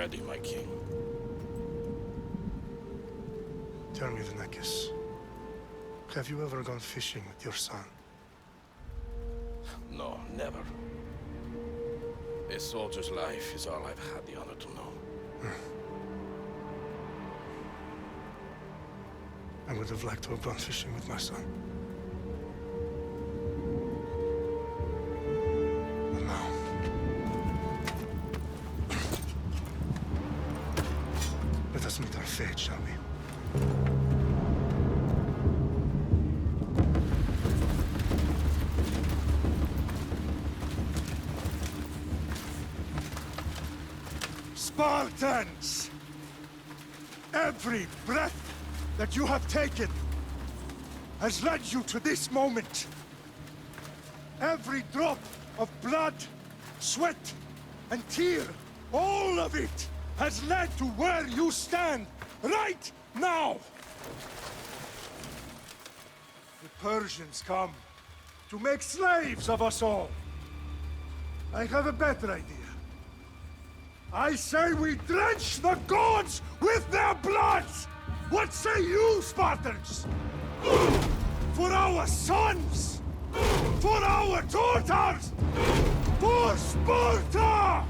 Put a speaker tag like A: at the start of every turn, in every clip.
A: ready, my king.
B: Tell me, Venekis, have you ever gone fishing with your son?
A: No, never. A soldier's life is all I've had the honor to know.
B: I would have liked to have gone fishing with my son. But now... let us meet our fate, shall we?
C: Spartans! Every breath that you have taken has led you to this moment. Every drop of blood, sweat, and tear, all of it has led to where you stand right now. The Persians come to make slaves of us all. I have a better idea. I say we drench the gods with their blood! What say you, Spartans? For our sons! For our daughters! For Sparta!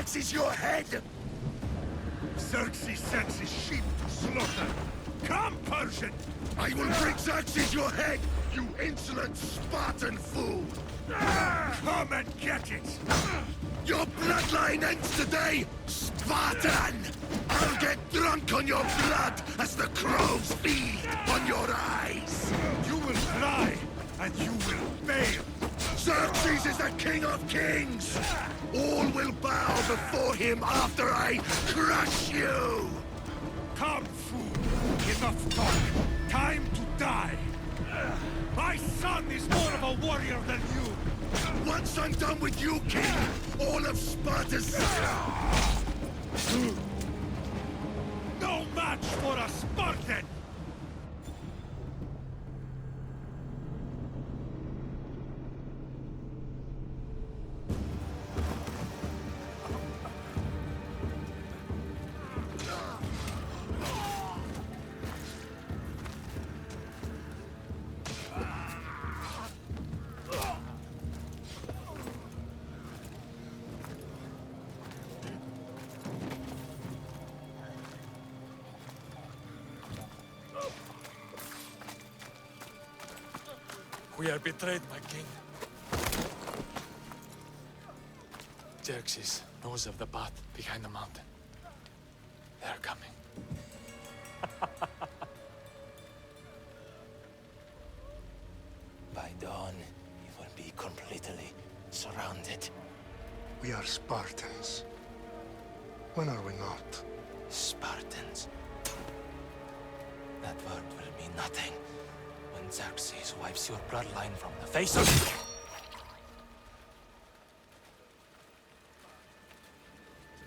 D: Xerxes your head!
C: Xerxes sends his sheep to slaughter. Come, Persian!
D: I will bring Xerxes your head, you insolent Spartan fool!
C: Come and get it!
D: Your bloodline ends today, Spartan! I'll get drunk on your blood as the crows feed on your eyes!
C: You will cry, and you will fail!
D: Xerxes is the king of kings! All will bow before him after I crush you!
C: Come, fool! Enough talk! Time to die! My son is more of a warrior than you!
D: Once I'm done with you, king, all of Sparta's...
C: No match for a Spartan!
E: We are betrayed, my king. Xerxes knows of the path behind the mountain. They are coming.
F: By dawn, we will be completely surrounded.
B: We are Spartans. When are we not?
F: Spartans. That word will mean nothing when Xerxes wipes your bloodline from the face of...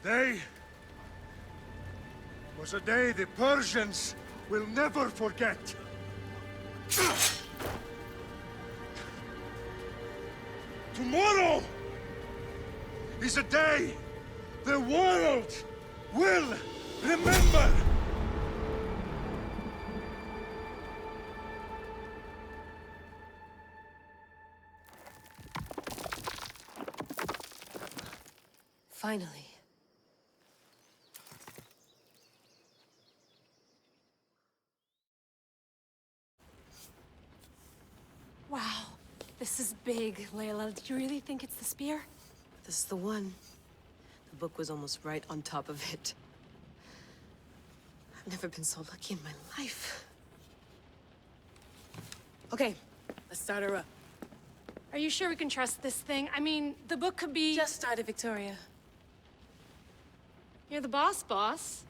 C: Today was a day the Persians will never forget. Tomorrow is a day the world will remember.
G: Finally.
H: Wow, this is big, Layla. Do you really think it's the spear?
G: This is the one. The book was almost right on top of it. I've never been so lucky in my life. Okay, let's start her up.
H: Are you sure we can trust this thing? I mean, the book could be...
G: Just started, Victoria.
H: You're the boss.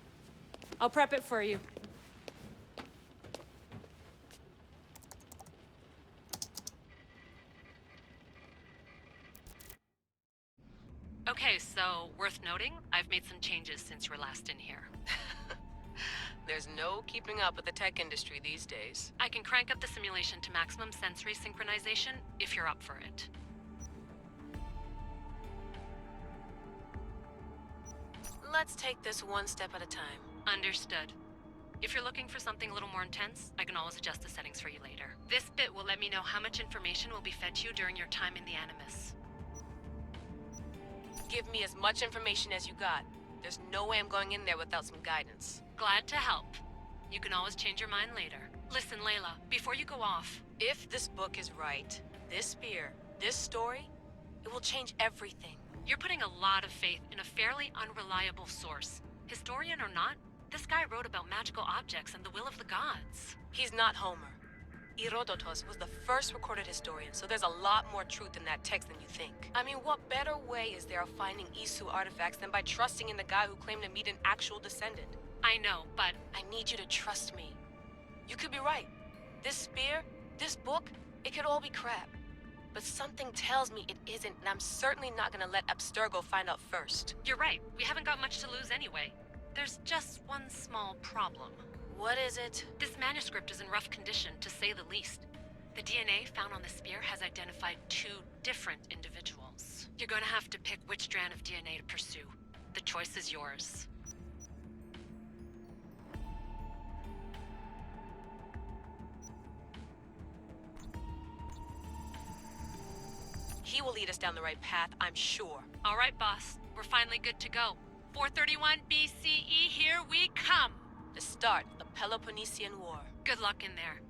H: I'll prep it for you.
I: Okay, so worth noting, I've made some changes since you were last in here.
J: There's no keeping up with the tech industry these days.
I: I can crank up the simulation to maximum sensory synchronization if you're up for it.
J: Let's take this one step at a time.
I: Understood. If you're looking for something a little more intense, I can always adjust the settings for you later. This bit will let me know how much information will be fed to you during your time in the Animus.
J: Give me as much information as you got. There's no way I'm going in there without some guidance.
I: Glad to help. You can always change your mind later. Listen, Layla, before you go off...
J: If this book is right, this spear, this story, it will change everything.
I: You're putting a lot of faith in a fairly unreliable source. Historian or not, this guy wrote about magical objects and the will of the gods.
J: He's not Homer. Herodotus was the first recorded historian, so there's a lot more truth in that text than you think. I mean, what better way is there of finding Isu artifacts than by trusting in the guy who claimed to meet an actual descendant?
I: I know, but...
J: I need you to trust me. You could be right. This spear, this book, it could all be crap. But something tells me it isn't, and I'm certainly not gonna let Abstergo find out first.
I: You're right. We haven't got much to lose anyway. There's just one small problem.
J: What is it?
I: This manuscript is in rough condition, to say the least. The DNA found on the spear has identified 2 different individuals. You're gonna have to pick which strand of DNA to pursue. The choice is yours.
J: He will lead us down the right path, I'm sure.
I: All right, boss. We're finally good to go. 431 BCE, here we come!
J: The start of the Peloponnesian War.
I: Good luck in there.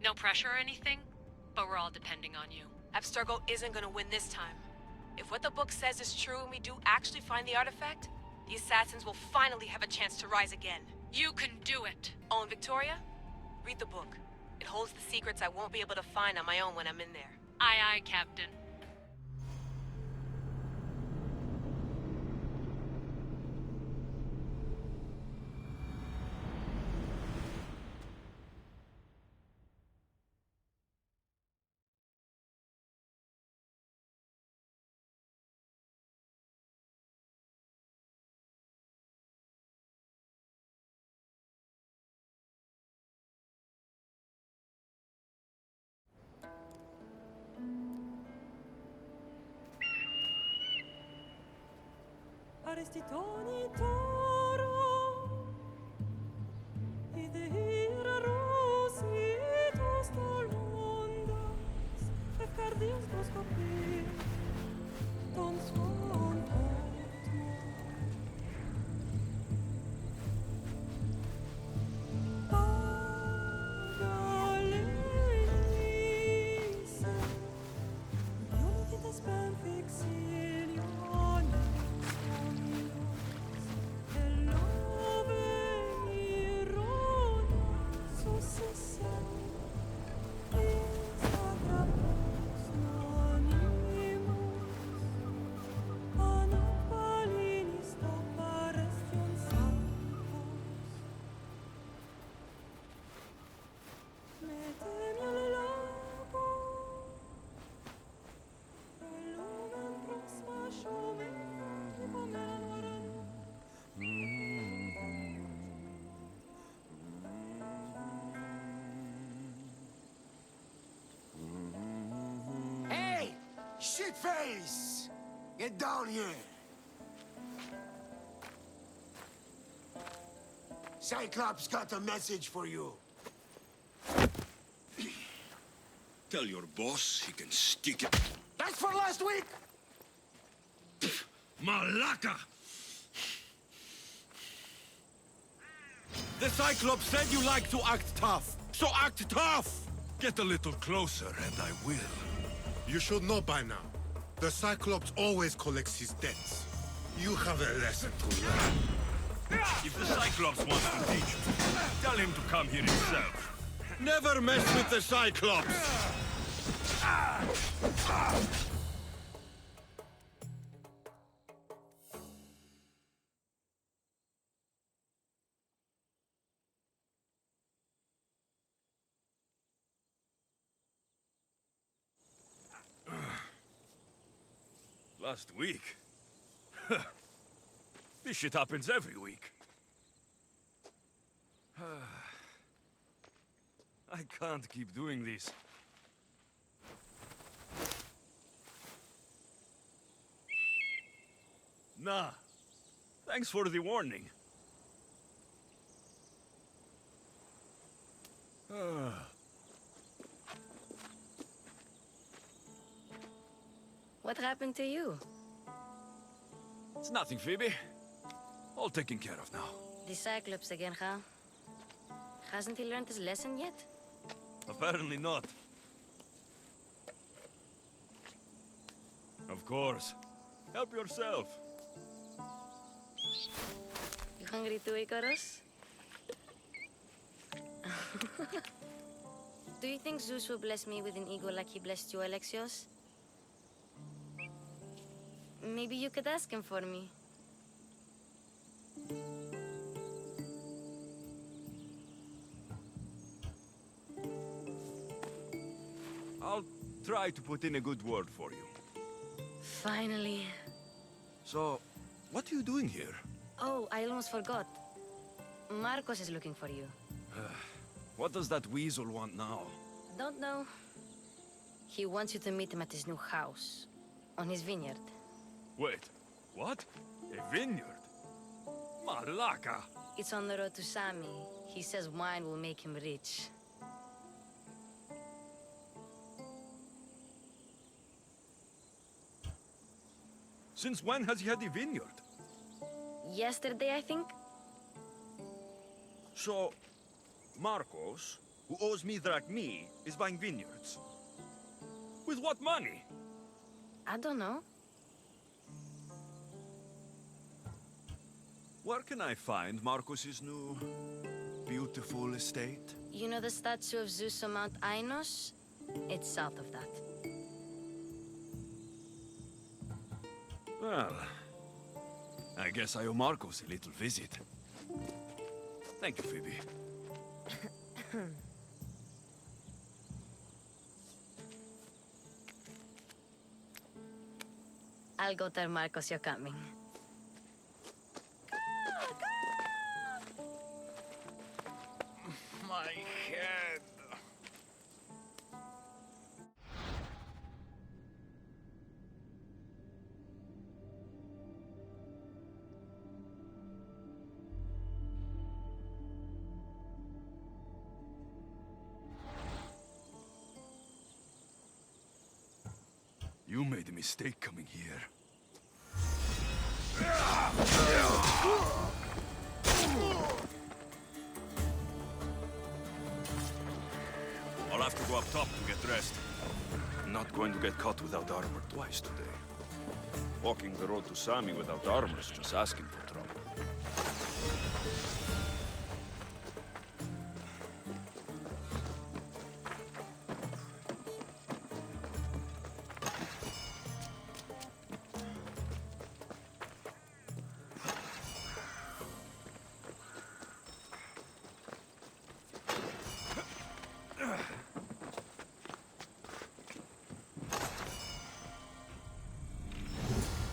I: No pressure or anything, but we're all depending on you.
J: Abstergo isn't gonna win this time. If what the book says is true and we do actually find the artifact, the assassins will finally have a chance to rise again.
I: You can do it!
J: Oh, and Victoria? Read the book. It holds the secrets I won't be able to find on my own when I'm in there.
I: Aye, aye, Captain.
K: Arestitoni toro, ide ira rositos tolondas, efcardios proscopir, ton son otmo. Pagalenise, unitas ben fixilione.
D: Shitface! Get down here! Cyclops got a message for you.
L: Tell your boss he can stick it.
D: That's for last week!
L: Malaka! The Cyclops said you like to act tough, so act tough! Get a little closer and I will.
C: You should know by now. The Cyclops always collects his debts. You have a lesson to learn.
L: If the Cyclops wants to teach you, tell him to come here himself. Never mess with the Cyclops! Last week? This shit happens every week. I can't keep doing this. Nah. Thanks for the warning.
M: What happened to you?
L: It's nothing, Phoebe. All taken care of now.
M: The Cyclops again, huh? Hasn't he learned his lesson yet?
L: Apparently not. Of course. Help yourself.
M: You hungry too, Icarus? Do you think Zeus will bless me with an ego like he blessed you, Alexios? Maybe you could ask him for me.
L: I'll try to put in a good word for you.
M: Finally.
L: So, what are you doing here?
M: Oh, I almost forgot. Marcos is looking for you.
L: What does that weasel want now?
M: Don't know. He wants you to meet him at his new house. On his vineyard.
L: Wait, what? A vineyard? Malaka!
M: It's on the road to Sami. He says wine will make him rich.
L: Since when has he had a vineyard?
M: Yesterday, I think?
L: So, Marcos, who owes me drachmi, is buying vineyards. With what money?
M: I don't know.
L: Where can I find Marcos's new, beautiful estate?
M: You know the statue of Zeus on Mount Ainos? It's south of that.
L: Well, I guess I owe Marcos a little visit. Thank you, Phoebe.
M: I'll go tell Marcos you're coming.
E: My head.
L: You made a mistake coming here. I'll have to go up top to get dressed. I'm not going to get caught without armor twice today. Walking the road to Sami without armor is just asking for trouble.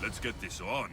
L: Let's get this on.